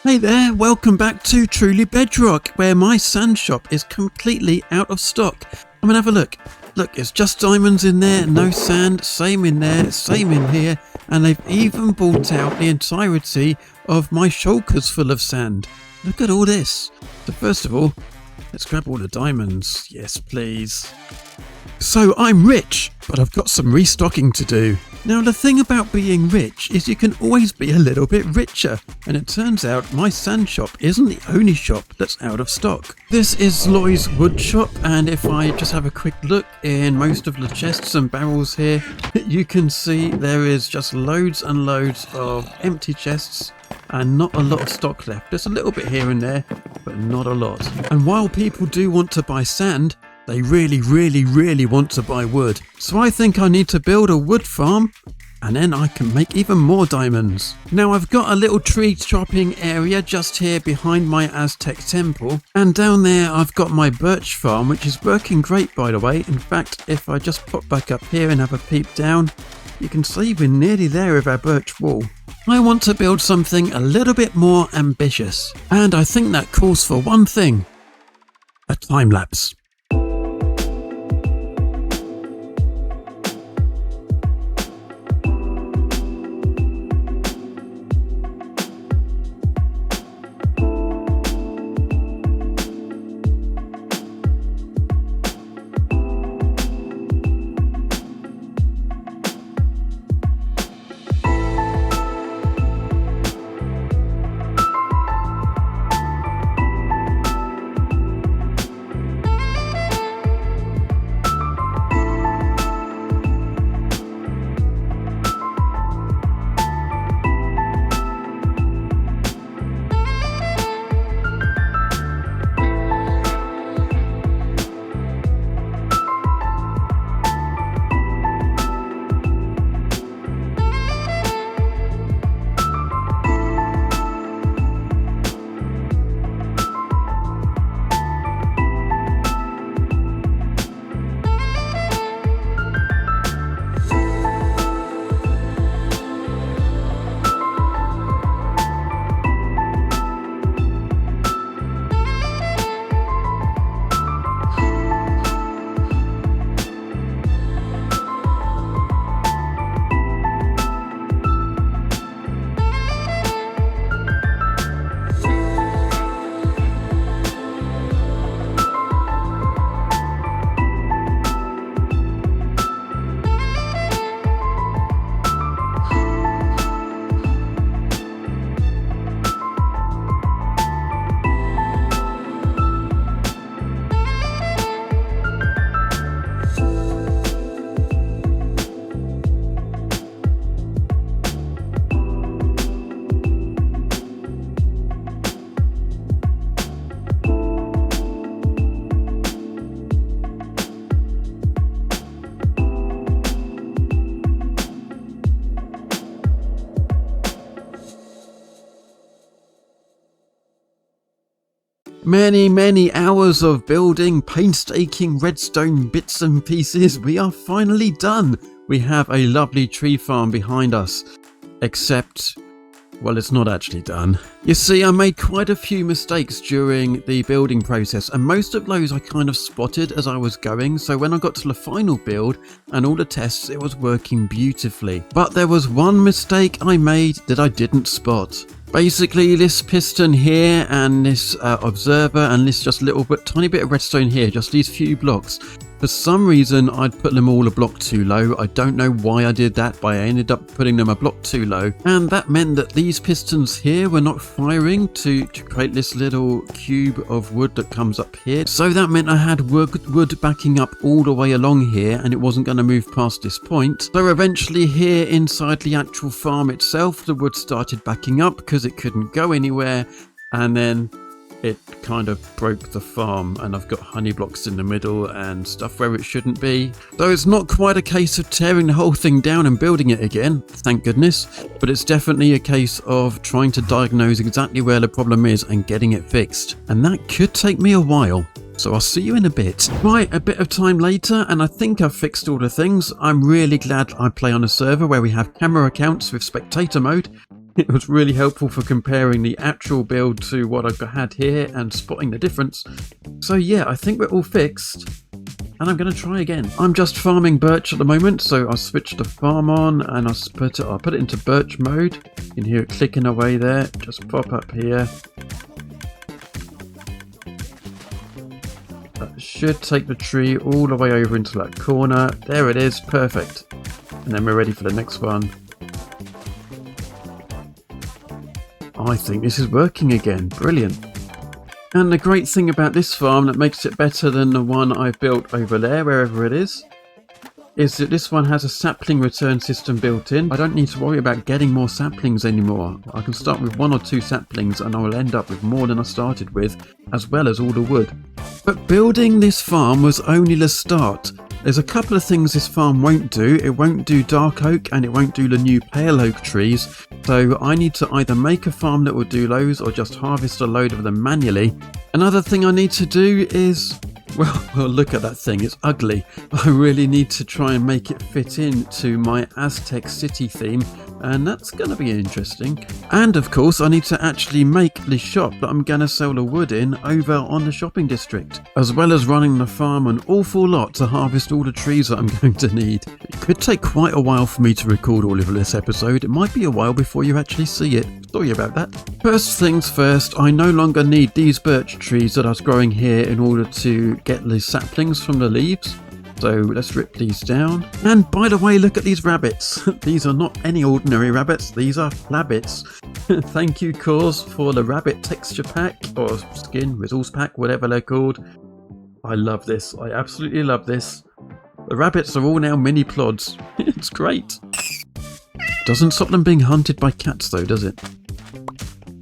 Hey there, welcome back to Truly Bedrock, where my sand shop is completely out of stock. Come and have a look. Look, it's just diamonds in there, no sand, same in there, same in here, and they've even bought out the entirety of my shulkers full of sand. Look at all this. So first of all, let's grab all the diamonds. Yes, please. So I'm rich, but I've got some restocking to do. Now the thing about being rich is you can always be a little bit richer, and it turns out my sand shop isn't the only shop that's out of stock. This is Loy's wood shop, and if I just have a quick look in most of the chests and barrels here, you can see there is just loads and loads of empty chests and not a lot of stock left. There's a little bit here and there, but not a lot. And while people do want to buy sand, they really want to buy wood. So I think I need to build a wood farm, and then I can make even more diamonds. Now I've got a little tree chopping area just here behind my Aztec temple, and down there I've got my birch farm, which is working great, by the way. In fact, if I just pop back up here and have a peep down, you can see we're nearly there with our birch wall. I want to build something a little bit more ambitious, and I think that calls for one thing: a time lapse. Many hours of building, painstaking redstone bits and pieces. We are finally done. We have a lovely tree farm behind us. Except, well, it's not actually done. You see, I made quite a few mistakes during the building process, and most of those I kind of spotted as I was going. So when I got to the final build and all the tests, it was working beautifully. But there was one mistake I made that I didn't spot. Basically, this piston here and this observer and this just little bit tiny bit of redstone here, just these few blocks. For some reason, I'd put them all a block too low. I don't know why I did that, but I ended up putting them a block too low. And that meant that these pistons here were not firing to create this little cube of wood that comes up here. So that meant I had wood backing up all the way along here, and it wasn't going to move past this point. So eventually here inside the actual farm itself, the wood started backing up because it couldn't go anywhere. And then it kind of broke the farm, and I've got honey blocks in the middle and stuff where it shouldn't be. So it's not quite a case of tearing the whole thing down and building it again, thank goodness, but it's definitely a case of trying to diagnose exactly where the problem is and getting it fixed. And that could take me a while. So I'll see you in a bit. Right, a bit of time later, and I think I've fixed all the things. I'm really glad I play on a server where we have camera accounts with spectator mode. It was really helpful for comparing the actual build to what I've had here and spotting the difference. So yeah, I think we're all fixed. And I'm going to try again. I'm just farming birch at the moment, so I'll switch the farm on and I'll put it into birch mode. You can hear it clicking away there. Just pop up here. That should take the tree all the way over into that corner. There it is, perfect. And then we're ready for the next one. I think this is working again, brilliant. And the great thing about this farm that makes it better than the one I've built over there, wherever it is that this one has a sapling return system built in. I don't need to worry about getting more saplings anymore. I can start with 1 or 2 saplings and I will end up with more than I started with, as well as all the wood. But building this farm was only the start. There's a couple of things this farm won't do. It won't do dark oak and it won't do the new pale oak trees. So I need to either make a farm that will do those or just harvest a load of them manually. Another thing I need to do is, well, look at that thing, it's ugly. I really need to try and make it fit into my Aztec city theme, and that's going to be interesting. And of course I need to actually make the shop that I'm going to sell the wood in over on the shopping district, as well as running the farm an awful lot to harvest all the trees that I'm going to need. It could take quite a while for me to record all of this episode. It might be a while before you actually see it. Sorry about that. First things first, I no longer need these birch trees that I was growing here in order to get the saplings from the leaves. So let's rip these down. And by the way, look at these rabbits. These are not any ordinary rabbits, these are flabbits. Thank you, Cause, for the rabbit texture pack, or skin, resource pack, whatever they're called. I love this, I absolutely love this. The rabbits are all now mini plods. It's great. Doesn't stop them being hunted by cats though, does it?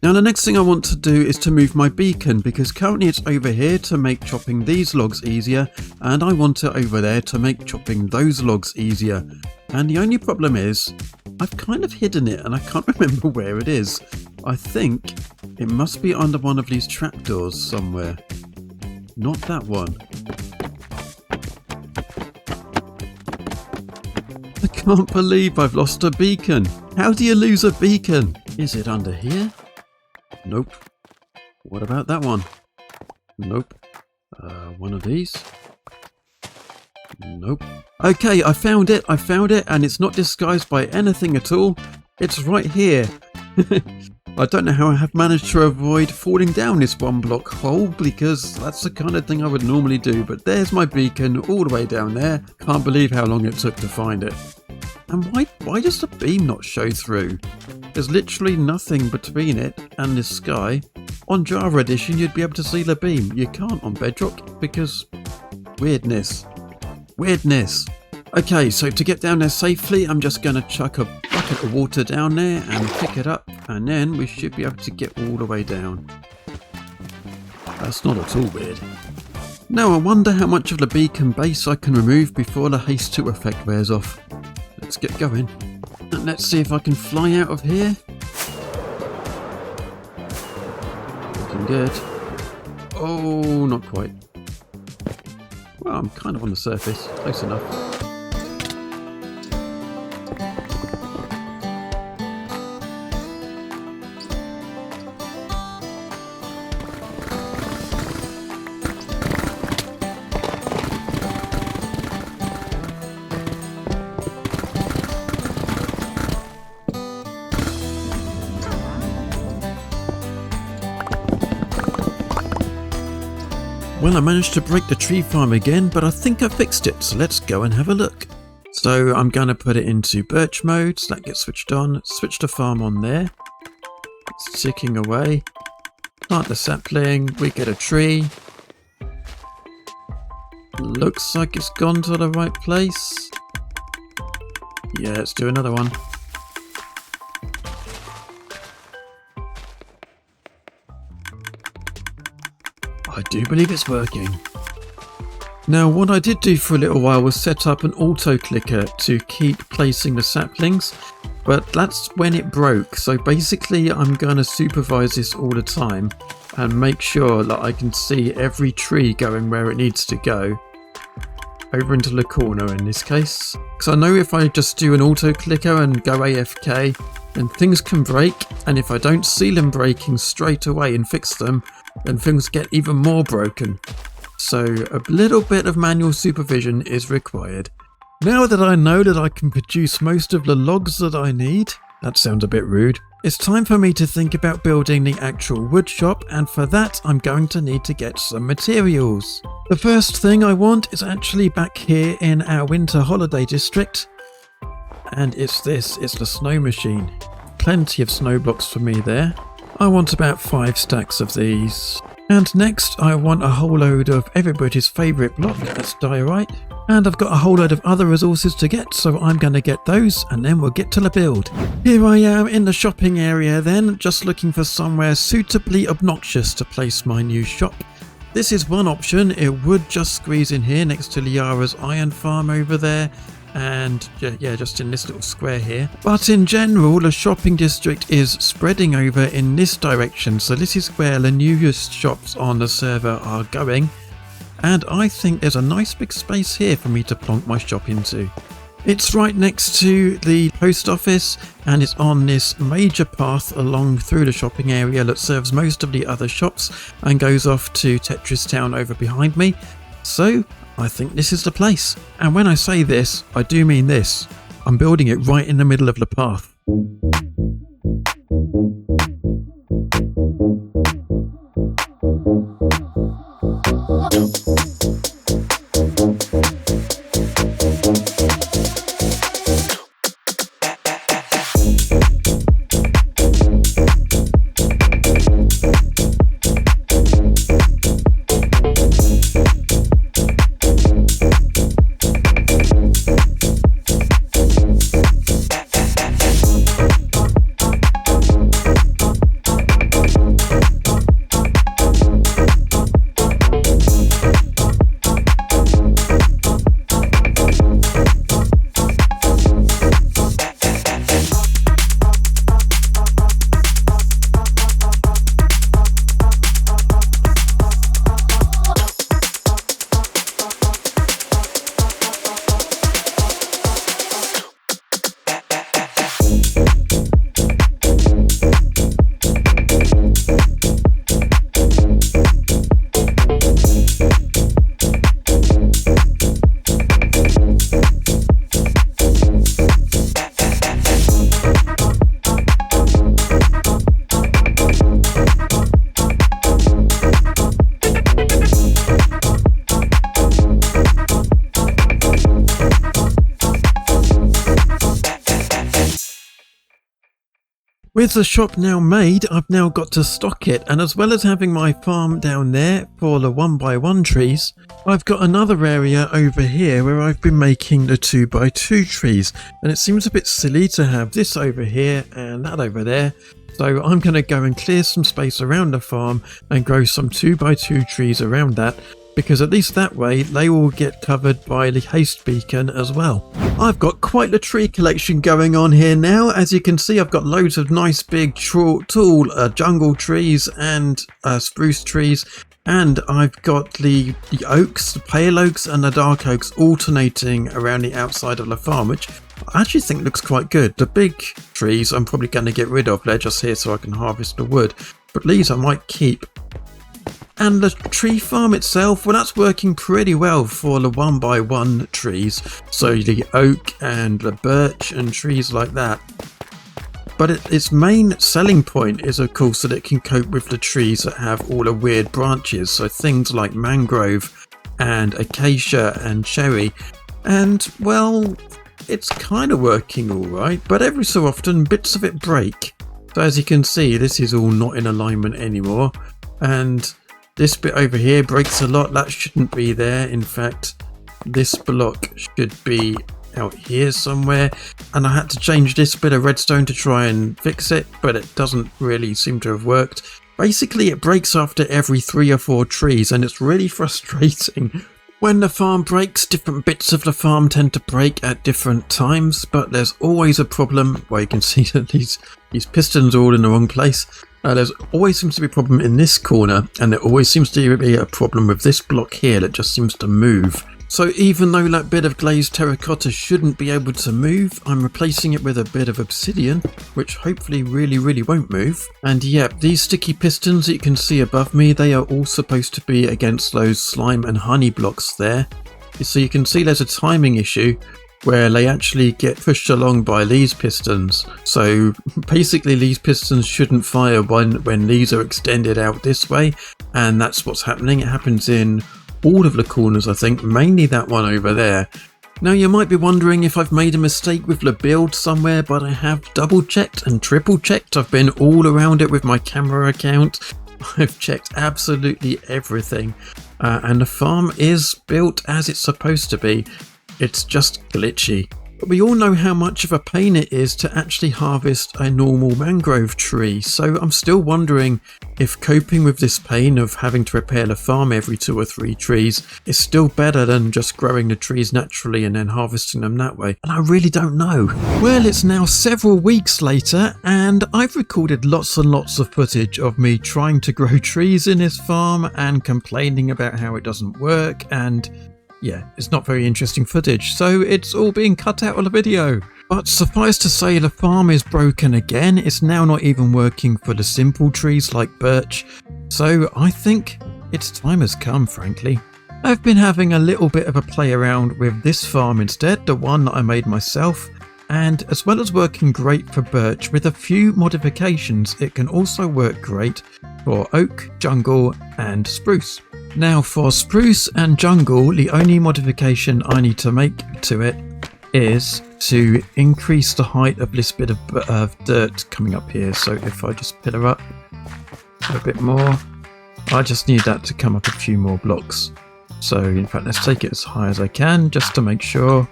Now the next thing I want to do is to move my beacon, because currently it's over here to make chopping these logs easier, and I want it over there to make chopping those logs easier. And the only problem is, I've kind of hidden it and I can't remember where it is. I think it must be under one of these trapdoors somewhere. Not that one. I can't believe I've lost a beacon. How do you lose a beacon? Is it under here? Nope. What about that one? Nope. One of these? Nope. Okay, I found it, and it's not disguised by anything at all. It's right here. I don't know how I have managed to avoid falling down this 1 block hole, because that's the kind of thing I would normally do, but there's my beacon all the way down there. Can't believe how long it took to find it. And why does the beam not show through? There's literally nothing between it and the sky. On Java Edition you'd be able to see the beam. You can't on Bedrock because weirdness. Weirdness. Okay, so to get down there safely I'm just going to chuck a bucket of water down there and pick it up, and then we should be able to get all the way down. That's not at all weird. Now I wonder how much of the beacon base I can remove before the haste 2 effect wears off. Let's get going. And let's see if I can fly out of here. Looking good. Oh, not quite. Well, I'm kind of on the surface. Close enough. Well, I managed to break the tree farm again, but I think I fixed it, so let's go and have a look. So I'm going to put it into birch mode, so that gets switched on. Switch the farm on there. It's ticking away. Plant the sapling, we get a tree. Looks like it's gone to the right place. Yeah, let's do another one. I do believe it's working. Now what I did do for a little while was set up an auto clicker to keep placing the saplings, but that's when it broke. So basically I'm going to supervise this all the time and make sure that I can see every tree going where it needs to go. Over into the corner in this case. Because I know if I just do an auto clicker and go AFK, then things can break, and if I don't see them breaking straight away and fix them, then things get even more broken. So a little bit of manual supervision is required. Now that I know that I can produce most of the logs that I need, that sounds a bit rude, it's time for me to think about building the actual wood shop, and for that I'm going to need to get some materials. The first thing I want is actually back here in our winter holiday district, and it's the snow machine. Plenty of snow blocks for me there. I want about 5 stacks of these. And next I want a whole load of everybody's favourite block, that's diorite. And I've got a whole load of other resources to get, so I'm going to get those and then we'll get to the build. Here I am in the shopping area then, just looking for somewhere suitably obnoxious to place my new shop. This is one option. It would just squeeze in here next to Liara's iron farm over there. And yeah, just in this little square here. But in general, the shopping district is spreading over in this direction, so this is where the newest shops on the server are going, and I think there's a nice big space here for me to plonk my shop into. It's right next to the post office, and it's on this major path along through the shopping area that serves most of the other shops and goes off to Tetris Town over behind me. So I think this is the place. And when I say this, I do mean this. I'm building it right in the middle of the path. With the shop now made, I've now got to stock it, and as well as having my farm down there for the 1x1 trees, I've got another area over here where I've been making the 2x2 trees, and it seems a bit silly to have this over here and that over there, so I'm going to go and clear some space around the farm and grow some 2x2 trees around that, because at least that way they will get covered by the haste beacon as well. I've got quite the tree collection going on here now. As you can see, I've got loads of nice big tall jungle trees and spruce trees, and I've got the oaks, the pale oaks and the dark oaks alternating around the outside of the farm, which I actually think looks quite good. The big trees I'm probably going to get rid of, they're just here so I can harvest the wood, but these I might keep. And the tree farm itself, well, that's working pretty well for the 1x1 trees, so the oak and the birch and trees like that. But its main selling point is, of course, that it can cope with the trees that have all the weird branches, so things like mangrove and acacia and cherry. And, well, it's kind of working alright, but every so often bits of it break. So as you can see, this is all not in alignment anymore, and this bit over here breaks a lot. That shouldn't be there. In fact, this block should be out here somewhere, and I had to change this bit of redstone to try and fix it, but it doesn't really seem to have worked. Basically, it breaks after every 3 or 4 trees, and it's really frustrating. When the farm breaks, different bits of the farm tend to break at different times, but there's always a problem. Well, you can see that these pistons are all in the wrong place. There's always seems to be a problem in this corner, and there always seems to be a problem with this block here that just seems to move. So even though that bit of glazed terracotta shouldn't be able to move, I'm replacing it with a bit of obsidian, which hopefully really won't move. And yep, these sticky pistons that you can see above me, they are all supposed to be against those slime and honey blocks there. So you can see there's a timing issue where they actually get pushed along by these pistons. So basically these pistons shouldn't fire when these are extended out this way, and that's what's happening. It happens in all of the corners, I think, mainly that one over there. Now you might be wondering if I've made a mistake with the build somewhere, but I have double checked and triple checked. I've been all around it with my camera account. I've checked absolutely everything, and the farm is built as it's supposed to be. It's just glitchy. But we all know how much of a pain it is to actually harvest a normal mangrove tree, so I'm still wondering if coping with this pain of having to repair the farm every 2 or 3 trees is still better than just growing the trees naturally and then harvesting them that way, and I really don't know. Well, it's now several weeks later, and I've recorded lots and lots of footage of me trying to grow trees in this farm and complaining about how it doesn't work, and yeah, it's not very interesting footage, so it's all being cut out of the video. But suffice to say, the farm is broken again. It's now not even working for the simple trees like birch, so I think its time has come, frankly. I've been having a little bit of a play around with this farm instead, the one that I made myself, and as well as working great for birch with a few modifications, it can also work great for oak, jungle and spruce. Now for spruce and jungle, the only modification I need to make to it is to increase the height of this bit of dirt coming up here. So if I just pillar up a bit more, I just need that to come up a few more blocks. So in fact, let's take it as high as I can just to make sure.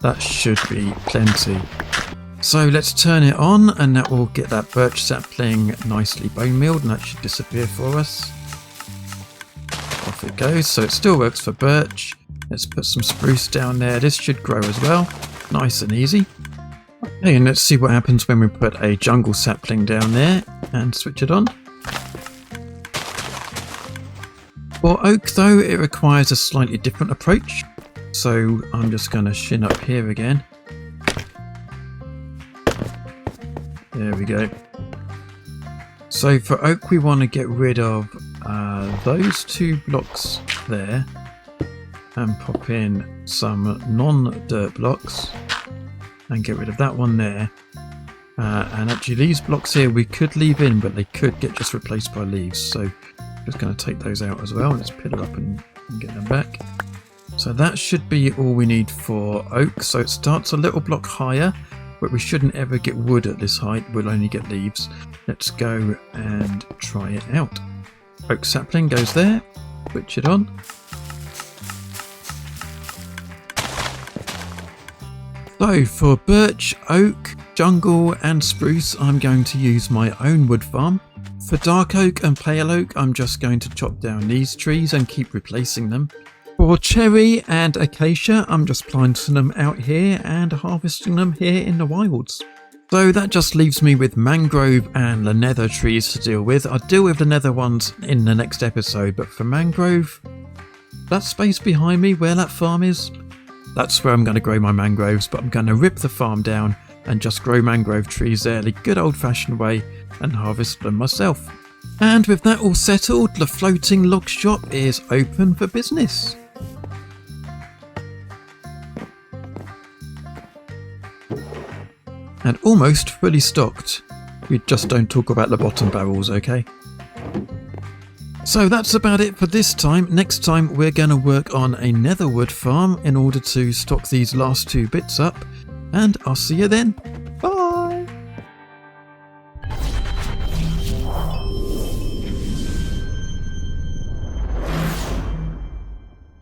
That should be plenty. So let's turn it on, and that will get that birch sapling nicely bone milled, and that should disappear for us. Off it goes. So it still works for birch. Let's put some spruce down there. This should grow as well. Nice and easy. Okay, and let's see what happens when we put a jungle sapling down there and switch it on. For oak though, it requires a slightly different approach. So I'm just going to shin up here again. There we go. So for oak, we want to get rid of those 2 blocks there and pop in some non-dirt blocks and get rid of that one there. And actually these blocks here we could leave in, but they could get just replaced by leaves. So I'm just going to take those out as well. Let's pillar up and get them back. So that should be all we need for oak. So it starts a little block higher, but we shouldn't ever get wood at this height. We'll only get leaves. Let's go and try it out. Oak sapling goes there. Switch it on. So for birch, oak, jungle and spruce, I'm going to use my own wood farm. For dark oak and pale oak, I'm just going to chop down these trees and keep replacing them. For cherry and acacia, I'm just planting them out here and harvesting them here in the wilds. So that just leaves me with mangrove and the nether trees to deal with. I'll deal with the nether ones in the next episode, but for mangrove, that space behind me where that farm is, that's where I'm going to grow my mangroves, but I'm going to rip the farm down and just grow mangrove trees there the good old-fashioned way and harvest them myself. And with that all settled, the floating log shop is open for business. And almost fully stocked. We just don't talk about the bottom barrels, okay? So that's about it for this time. Next time we're going to work on a netherwood farm in order to stock these last 2 bits up. And I'll see you then. Bye!